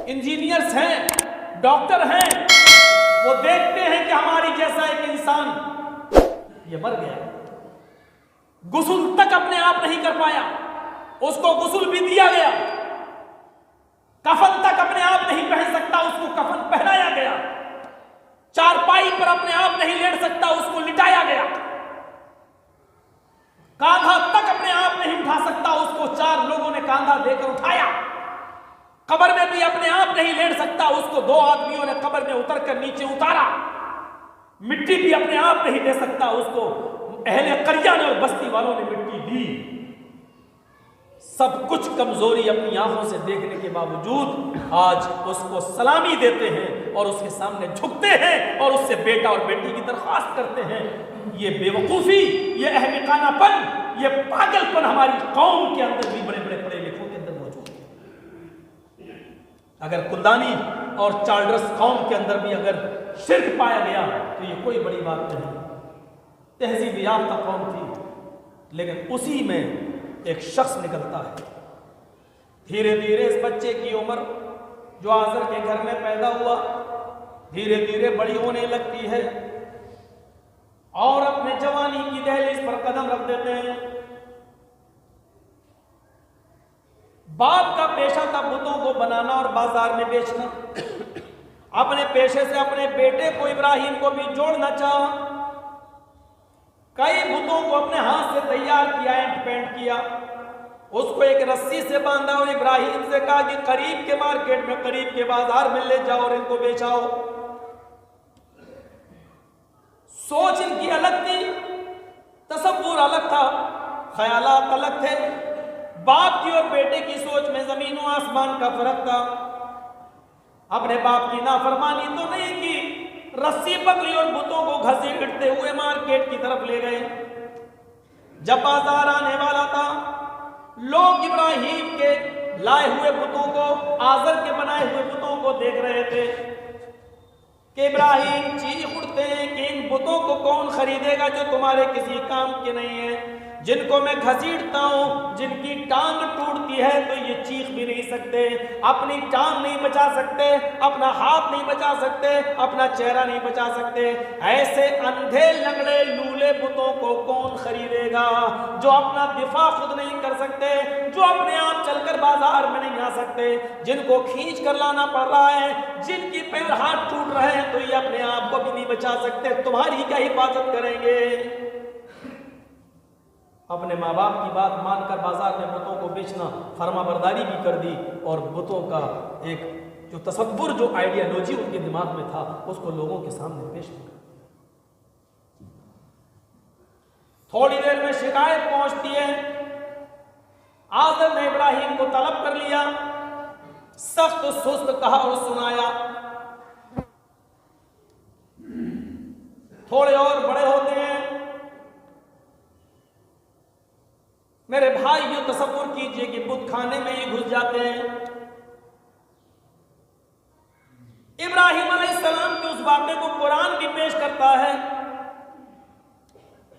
Engineers हैं, doctor हैं, वो देखते हैं कि हमारी जैसा एक इंसान ये मर गया, गुस्ल तक अपने आप नहीं कर पाया, उसको गुस्ल भी दिया गया, कफन तक अपने आप नहीं पहन सकता, उसको कफन पहनाया गया, चारपाई पर अपने आप नहीं लेट सकता, उसको लिटाया गया, कांधा तक अपने आप नहीं उठा सकता, उसको 4 लोगों ने कांधा देकर उठाया, कब्र में भी अपने आप नहीं लेट सकता, उसको 2 आदमियों ने कब्र में उतरकर नीचे उतारा, मिट्टी भी अपने आप नहीं दे सकता, उसको अहले करिया ने और बस्ती वालों ने मिट्टी दी। सब कुछ कमजोरी अपनी आंखों से देखने के बावजूद आज उसको सलामी देते हैं और उसके सामने झुकते हैं और उससे बेटा और बेटी की दरख्वास्त करते हैं। ये बेवकूफी, ये अहमकानापन, ये पागलपन हमारी कौम के अंदर भी बड़े बड़े पढ़े लिखों के अंदर मौजूद है। अगर कुल्दानी और चार्ल्स कौम के अंदर भी अगर शिर्क पाया गया तो ये कोई बड़ी बात नहीं, तहजीब याफ्ता कौम थी, लेकिन उसी में एक शख्स निकलता है। धीरे धीरे इस बच्चे की उम्र जो आजर के घर में पैदा हुआ धीरे धीरे बड़ी होने लगती है और अपने जवानी की दहलीज पर कदम रख देते हैं। बाप का पेशा था बुतों को बनाना और बाजार में बेचना। अपने पेशे से अपने बेटे को इब्राहिम को भी जोड़ना चाहा। कई बुतों को अपने हाथ से तैयार किया, एंड पेंट किया, उसको एक रस्सी से बांधा और इब्राहिम से कहा कि करीब के मार्केट में, करीब के बाजार में ले जाओ और इनको बेचाओ। सोच इनकी अलग थी, तसव्वुर अलग था, ख्यालात अलग थे। बाप की और बेटे की सोच में जमीन और आसमान का फर्क था। अपने बाप की नाफरमानी तो नहीं की, रस्सी पकड़ी और बुतों को घसीटते हुए मार्केट की तरफ ले गए। जब बाजार आने वाला था, लोग इब्राहिम के लाए हुए बुतों को, आजर के बनाए हुए बुतों को देख रहे थे कि इब्राहिम चीख उठते हैं कि इन बुतों को कौन खरीदेगा जो तुम्हारे किसी काम के नहीं है, जिनको मैं घसीटता हूं, जिनकी टांग टूटती है तो ये चीख भी नहीं सकते, अपनी टांग नहीं बचा सकते, अपना हाथ नहीं बचा सकते, अपना चेहरा नहीं बचा सकते। ऐसे अंधे लंगड़े लूले बुतों को कौन खरीदेगा जो अपना दिफा खुद नहीं कर सकते, जो अपने आप चलकर बाजार में नहीं आ सकते, जिनको खींच कर लाना पड़ रहा है, जिनकी पैर हाथ टूट रहे हैं तो ये अपने आप को भी नहीं बचा सकते, तुम्हारी क्या हिफाजत करेंगे। अपने माँ बाप की बात मानकर बाजार में बुतों को बेचना, फरमाबरदारी भी कर दी और बुतों का एक जो तसव्वुर, जो आइडियोलॉजी उनके दिमाग में था, उसको लोगों के सामने पेश किया। थोड़ी देर में शिकायत पहुंचती है। आजर ने इब्राहिम को तलब कर लिया, सख्त सुस्त कहा और सुनाया। थोड़े और बड़े होते हैं मेरे भाई, ये तसव्वुर कीजिए कि बुत खाने में ही घुस जाते हैं। इब्राहिम अलैहिस्सलाम के उस वाक़े को कुरान भी पेश करता है।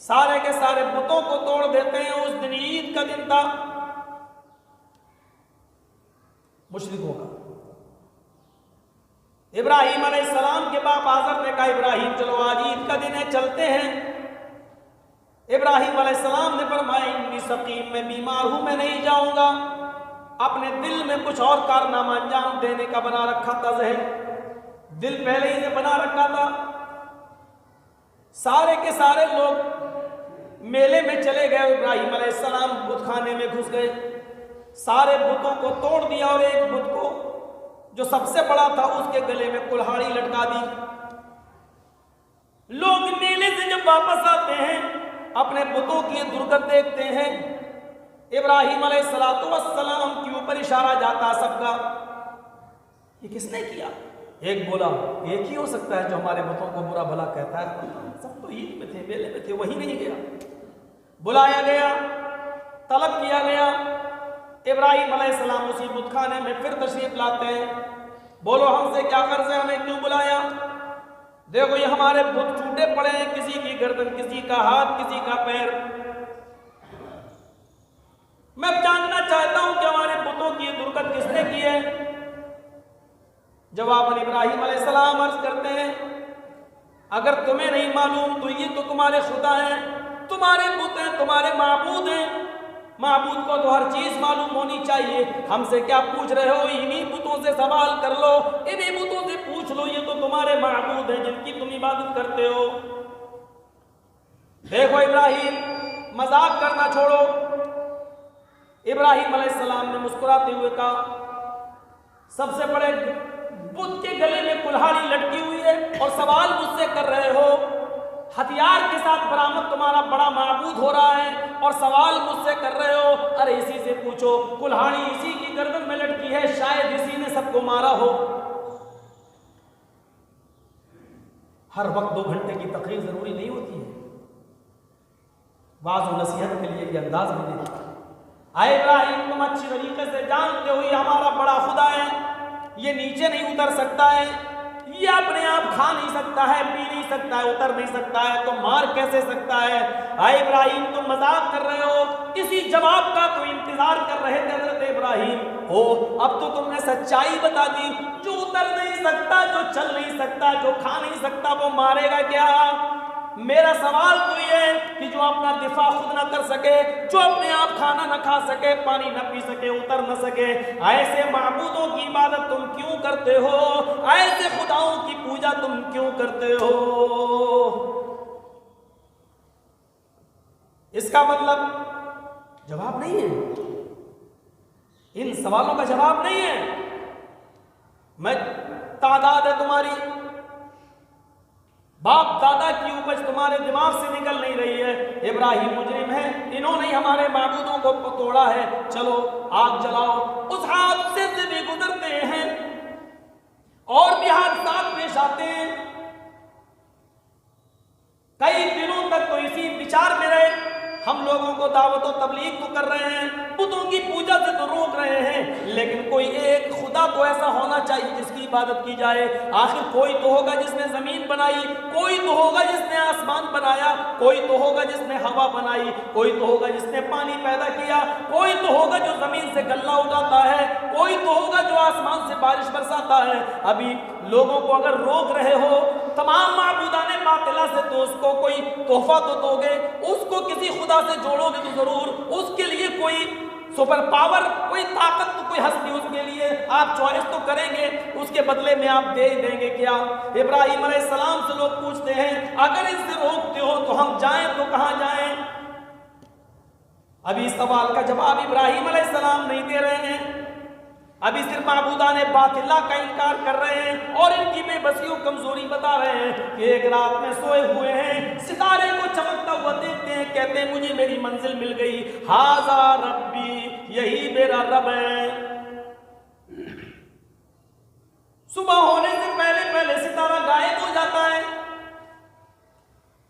सारे के सारे बुतों को तोड़ देते हैं। उस दिन ईद का दिन था मुशरिकों का। इब्राहिम अलैहिस्सलाम के बाप आजर ने कहा, इब्राहिम चलो आज ईद का दिन है, चलते हैं। इब्राहिम अलैहिस्सलाम ने फरमाया, इन्नी सकीम, मैं बीमार हूं, मैं नहीं जाऊंगा। अपने दिल में कुछ और कारनामा अंजाम देने का बना रखा था ज़हन, दिल पहले ही से बना रखा था। सारे के सारे लोग मेले में चले गए। इब्राहिम अलैहिस्सलाम बुत खाने में घुस गए, सारे बुतों को तोड़ दिया और एक बुत को जो सबसे बड़ा था उसके गले में कुल्हाड़ी लटका दी। लोग मेले से जब वापस आते हैं, अपने बुतों की दुर्गत देखते हैं, इब्राहिम अलैहिस्सलातु वस्सलाम के ऊपर इशारा जाता सबका, ये किसने किया? एक बोला, एक ही हो सकता है जो हमारे बुतों को बुरा भला कहता है, सब तो ईद में थे, मेले में थे, वही नहीं गया। बुलाया गया, तलब किया गया। इब्राहिम अलैहिस्सलाम उसी बुत खाने में फिर तशरीफ लाते हैं। बोलो हमसे क्या कर्ज है, हमें क्यों बुलाया? देखो ये हमारे बुत टूटे पड़े हैं, किसी की गर्दन, किसी का हाथ, किसी का पैर। मैं जानना चाहता हूं कि हमारे बुतों की दुर्गत किसने की है। जवाब इब्राहिम अलैहिस्सलाम अर्ज करते हैं, अगर तुम्हें नहीं मालूम तो ये तो तुम्हारे खुदा हैं, तुम्हारे बुत हैं, तुम्हारे माबूद हैं। माबूद को तो हर चीज मालूम होनी चाहिए। हमसे क्या पूछ रहे हो? इन्हीं बुतों से सवाल कर लो, इन्हीं बुतों से पूछ लो, ये तो तुम्हारे माबूद हैं जिनकी तुम इबादत करते हो। देखो इब्राहिम, मजाक करना छोड़ो। इब्राहिम अलैहिस्सलाम ने मुस्कुराते हुए कहा, सबसे बड़े बुत के गले में कुल्हाड़ी लटकी हुई है और सवाल मुझसे कर रहे हो। हथियार के साथ बरामद तुम्हारा बड़ा माबूद हो रहा है और सवाल मुझसे कर रहे हो। अरे इसी से पूछो, कुल्हाड़ी इसी की गर्दन में लटकी है, शायद इसी ने सबको मारा हो। हर वक्त 2 घंटे की तकरीर जरूरी नहीं होती है। वाज़ और नसीहत के लिए ये अंदाज भी नहीं। आए इब्राहिम, तुम अच्छी तरीके से जानते हो ये हमारा बड़ा खुदा है, ये नीचे नहीं उतर सकता है, ये अपने आप खा नहीं सकता है, पी नहीं सकता है, उतर नहीं सकता है, तो मार कैसे सकता है? आए इब्राहिम, तुम मजाक कर रहे हो। इसी जवाब का तो इंतजार कर रहे थे हज़रत इब्राहिम। हो, अब तो तुमने सच्चाई बता दी। जो उतर नहीं सकता, जो चल नहीं सकता, जो खा नहीं सकता, वो मारेगा क्या? मेरा सवाल तो ये है कि जो अपना दिफा खुद ना कर सके, जो अपने आप खाना ना खा सके, पानी ना पी सके, उतर ना सके, ऐसे माबूदों की इबादत तुम क्यों करते हो? ऐसे खुदाओं की पूजा तुम क्यों करते हो? इसका मतलब जवाब नहीं है, इन सवालों का जवाब नहीं है। मैं तादाद है तुम्हारी, बाप दादा की उपज तुम्हारे दिमाग से निकल नहीं रही है। इब्राहिम मुजरिम है, इन्होंने हमारे माबूदों को तोड़ा है, चलो आग जलाओ। उस हादसे से भी गुजरते हैं और भी हादसात पेश आते हैं। कई दिनों तक तो इसी विचार में रहे, हम लोगों को दावत और तबलीग तो कर रहे हैं, बुतों की पूजा से तो रोक रहे हैं, लेकिन कोई एक खुदा तो ऐसा होना चाहिए जिसकी इबादत की जाए। आखिर कोई तो होगा जिसने जमीन बनाई, कोई तो होगा जिसने आसमान बनाया, कोई तो होगा जिसने हवा बनाई, कोई तो होगा जिसने पानी पैदा किया, कोई तो होगा जो जमीन से गल्ला उगाता है, कोई तो होगा जो आसमान से बारिश बरसाता है। अभी लोगों को अगर रोक रहे हो तमाम माबूदाने बातिला से, तो उसको कोई तोहफा तो दोगे, उसको किसी खुदा से जोड़ोगे तो जरूर, उसके लिए कोई सुपर पावर, कोई ताकत, तो कोई हस्ती उसके लिए आप चॉइस तो करेंगे, उसके बदले में आप दे देंगे क्या? इब्राहिम अलैहिस्सलाम से लोग पूछते हैं, अगर इससे रोकते हो तो हम जाएं तो कहां जाएं? अभी इस सवाल का जवाब इब्राहिम अलैहिस्सलाम नहीं दे रहे हैं। अभी सिर्फ माबूदाने बातिल्ला का इनकार कर रहे हैं और इनकी बेबसी और कमजोरी बता रहे हैं कि एक रात में सोए हुए हैं, सितारे को चमकता हुआ देखते हैं, कहते हैं मुझे मेरी मंजिल मिल गई, हाजा रब्बी, यही मेरा रब है। सुबह होने से पहले पहले सितारा गायब हो जाता है,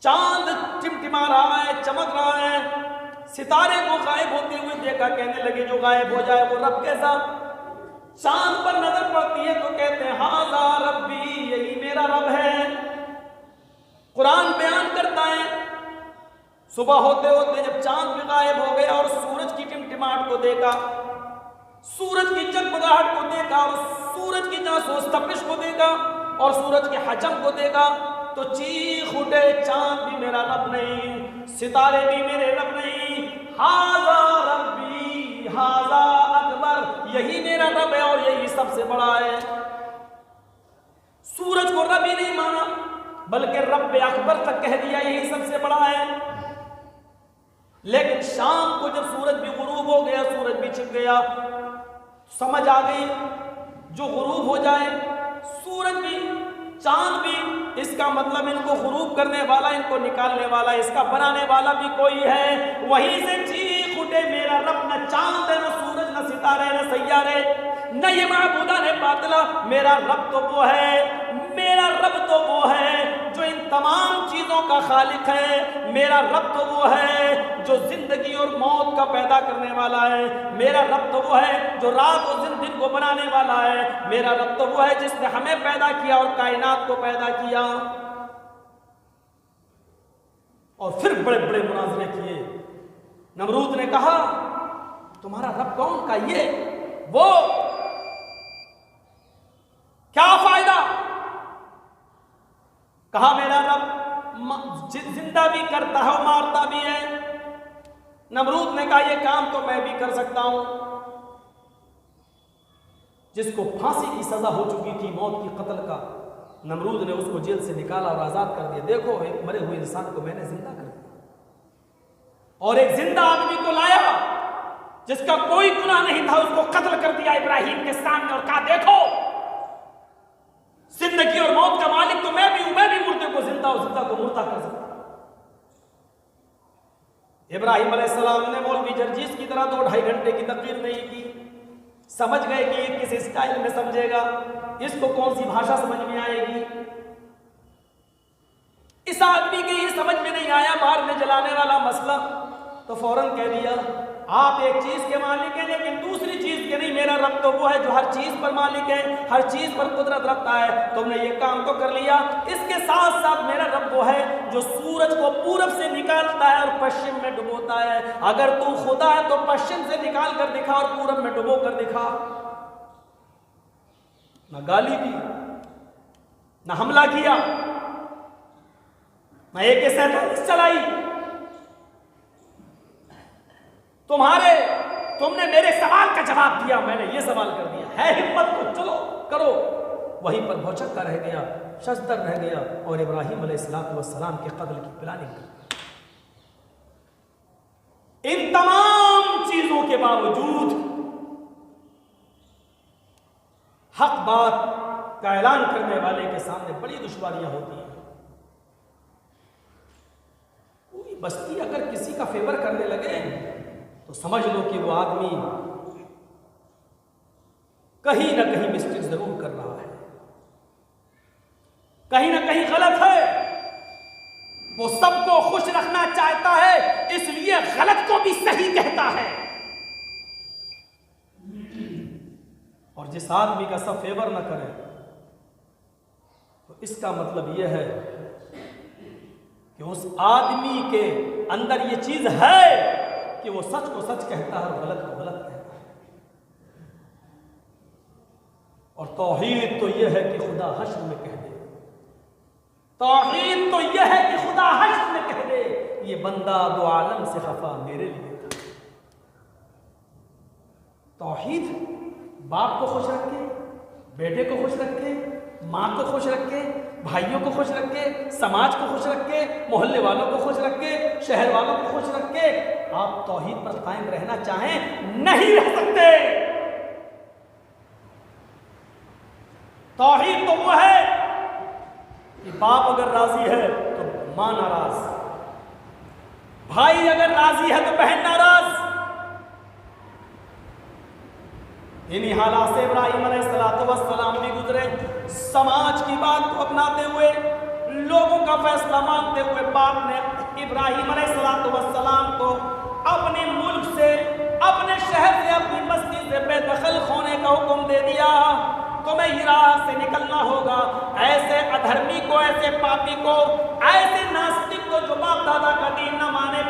चांद टिमटिमा रहा है, चमक रहा है। सितारे को गायब होते हुए देखा, कहने लगे जो गायब हो जाए वो रब कैसा? चांद पर नजर पड़ती है तो कहते हैं हाजा रब्बी, यही मेरा रब है। कुरान बयान करता है, सुबह होते होते जब चांद भी गायब हो गया और सूरज की टिमटिमाहट को देखा, सूरज की जगमगाहट को देखा और सूरज की जासूस तपिश को देखा और सूरज के हजम को देखा, तो चीख उठे, चांद भी मेरा रब नहीं, सितारे भी मेरे रब नहीं, हाजा रब्बी हाजा अकबर, यही मेरा रब है और यही सबसे बड़ा है। सूरज को रब ही नहीं माना, बल्कि रब अकबर तक कह दिया, यही सबसे बड़ा है। लेकिन शाम को जब सूरज भी गुरूब हो गया, सूरज भी छिप गया, समझ आ गई जो गुरूब हो जाए, सूरज भी चांद भी, इसका मतलब इनको गुरूब करने वाला, इनको निकालने वाला, इसका बनाने वाला भी कोई है। वहीं से चीख उठे मेरा रब, न चांद है, न सूरज, न सितारे, न सैयारे, न ये माबूदा ने बातला, मेरा रब तो वो है, मेरा रब तो वो है जो इन तमाम चीजों का खालिक है। मेरा रब तो वो है जो जिंदगी और मौत का पैदा करने वाला है। मेरा रब तो वो है जो रात और दिन को बनाने वाला है। मेरा रब तो वो है जिसने हमें पैदा किया और कायनात को पैदा किया। और फिर बड़े बड़े मुनाजरे किए। नमरूद ने कहा तुम्हारा रब कौन का? ये वो क्या कहा मेरा रब जिंदा भी करता है, मारता भी है। नमरूद ने कहा यह काम तो मैं भी कर सकता हूं। जिसको फांसी की सजा हो चुकी थी, मौत की कत्ल का, नमरूद ने उसको जेल से निकाला और आजाद कर दिया। देखो एक मरे हुए इंसान को मैंने जिंदा कर दिया और एक जिंदा आदमी को लाया जिसका कोई गुनाह नहीं था, उसको कत्ल कर दिया इब्राहिम के सामने और कहा देखो जिंदगी और मौत का मालिक तो मैं भी हूं, मैं भी मुर्दे को जिंदा और जिंदा को मुर्दा कर सकता। इब्राहिम अलैहिस्सलाम ने मौलवी जर्जीस की तरह 2-2.5 घंटे की तकरीर नहीं की। समझ गए कि ये किस स्टाइल में समझेगा, इसको कौन सी भाषा समझ में आएगी। इस आदमी के ये समझ में नहीं आया मारने जलाने वाला मसला, तो फौरन कह दिया आप एक चीज के मालिक हैं लेकिन दूसरी चीज के नहीं। मेरा रब तो वो है जो हर चीज पर मालिक है, हर चीज पर कुदरत रखता है। तुमने ये काम तो कर लिया, इसके साथ साथ मेरा रब वो है जो सूरज को पूरब से निकालता है और पश्चिम में डुबोता है। अगर तू खुदा है तो पश्चिम से निकाल कर दिखा और पूरब में डुबो कर दिखा। न गाली दी, न हमला किया, न AK-47 चलाई। तुमने मेरे सवाल का जवाब दिया, मैंने ये सवाल कर दिया। है हिम्मत तो चलो करो। वहीं पर भौचक्का रह गया, शजदर रह गया और इब्राहिम अलैहिस्सलाम के कत्ल की प्लानिंग कर। इन तमाम चीजों के बावजूद हक बात का ऐलान करने वाले के सामने बड़ी दुश्वारियां होती हैं। कोई बस्ती अगर किसी का फेवर करने लगे तो समझ लो कि वो आदमी कहीं ना कहीं मिस्टेक जरूर कर रहा है, कहीं ना कहीं गलत है। वो सबको खुश रखना चाहता है, इसलिए गलत को भी सही कहता है। और जिस आदमी का सब फेवर ना करे तो इसका मतलब यह है कि उस आदमी के अंदर ये चीज है कि वो सच को सच कहता है और गलत को गलत कहता है। और तौहीद तो यह है कि खुदा हश्र में कह दे, तौहीद तो यह है कि खुदा हश्र में कह दे ये बंदा दो आलम से खफा मेरे लिए था। तौहीद बाप को खुश रखे, बेटे को खुश रखे, माँ को खुश रखे, भाइयों को खुश रखे, समाज को खुश रखे, मोहल्ले वालों को खुश रखे, शहर वालों को खुश रखे। आप तौहीद पर कायम रहना चाहें नहीं रह सकते। तौहीद तो वो है कि बाप अगर राजी है तो मां नाराज, भाई अगर राजी है तो बहन नाराज। इन्हीं हालात से इब्राहिम अलैहिस्सलाम भी गुजरे। समाज की बात को अपनाते हुए, लोगों का फैसला मानते हुए बाप ने इब्राहिम अलैहिस्सलाम को अपने मुल्क से, अपने शहर से, अपनी बस्ती से बेदखल होने का हुक्म दे दिया। तुम्हें इराक से निकलना होगा। ऐसे अधर्मी को, ऐसे पापी को, ऐसे नास्तिक को जो बाप दादा का दीन न माने